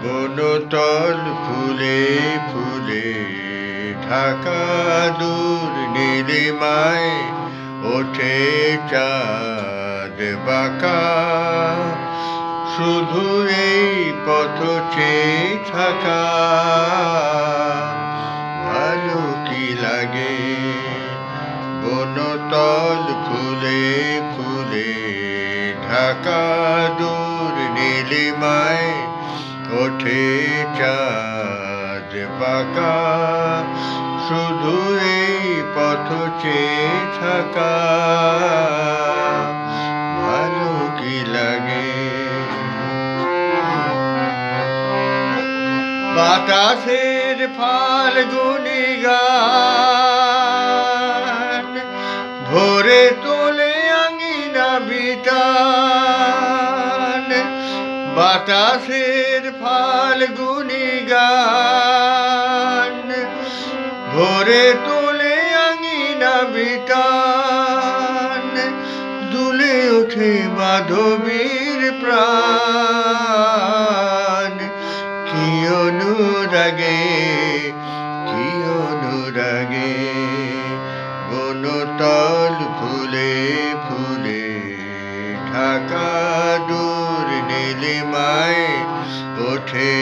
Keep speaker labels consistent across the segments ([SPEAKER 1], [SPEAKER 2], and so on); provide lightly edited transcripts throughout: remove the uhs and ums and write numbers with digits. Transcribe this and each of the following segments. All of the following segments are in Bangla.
[SPEAKER 1] বনতল ফুলে ফুলে ঢাকা দূর নীলিমায় ওঠে চাঁদ বাঁকা। শুধু এই পথ চেয়ে থাকা ভালো কি লাগে। বনতল ফুলে ফুলে ঢাকা দূর নীলিমায় ওঠে চাঁদ বাঁকা। শুধু এই পথ চেয়ে থাকা ভালো কি লাগে। বাতাসের ফাল্গুনি গান ভরে তোলে আঙিনা বিতান। বাতাসের ফাল্গুনি গান ভরে তোলে আঙিনা বিতান। দুলে ওঠে মাধবীর প্রাণ। কি অনুরাগে কি অনুরাগে। বনতল ফুলে ফুলে ঢাকা দূর নীলিমায় ওঠে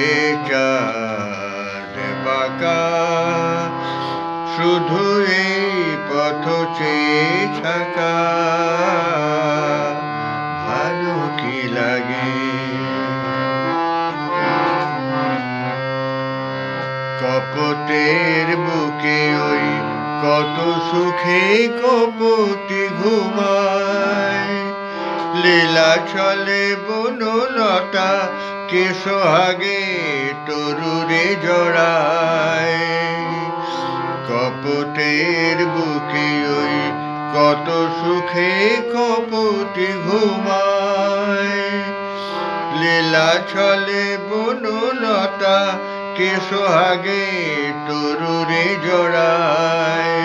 [SPEAKER 1] চাঁদ বাঁকা। শুধু এই পথ চেয়ে থাকা ভালো কি লাগে। কপটের বুকে ওই কত সুখে কপতি ঘুমায়। লীলা চলে বনলতা কে সোহাগে তরুরে জড়ায়। কপটের বুকে ওই কত সুখে কপতি ঘুমায়। লীলা চলে বনলতা কে সোহাগে তরুরে জড়ায়।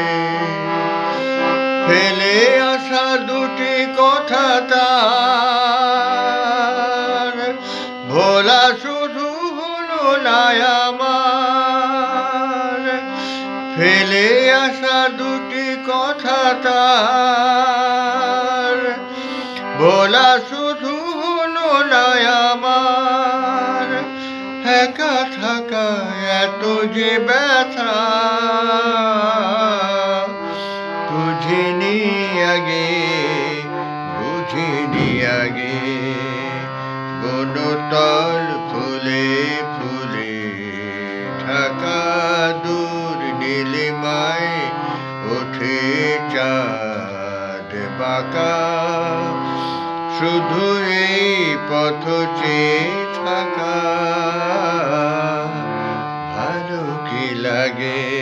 [SPEAKER 1] ফেলে আসা দুটি কথা তার ভোলা শুধু হলো না আমার। ফেলে আসা দুটি কথা তার ভোলা শুধু হলো না আমার। একা থাকা এত যে ব্যথা বুঝিনি আগে বুঝিনি আগে। বনতল ফুলে ফুলে ঢাকা দূর নীলিমায় ওঠে চাঁদ বাঁকা। শুধু এই পথ চেয়ে থাকা ভালো কি লাগে।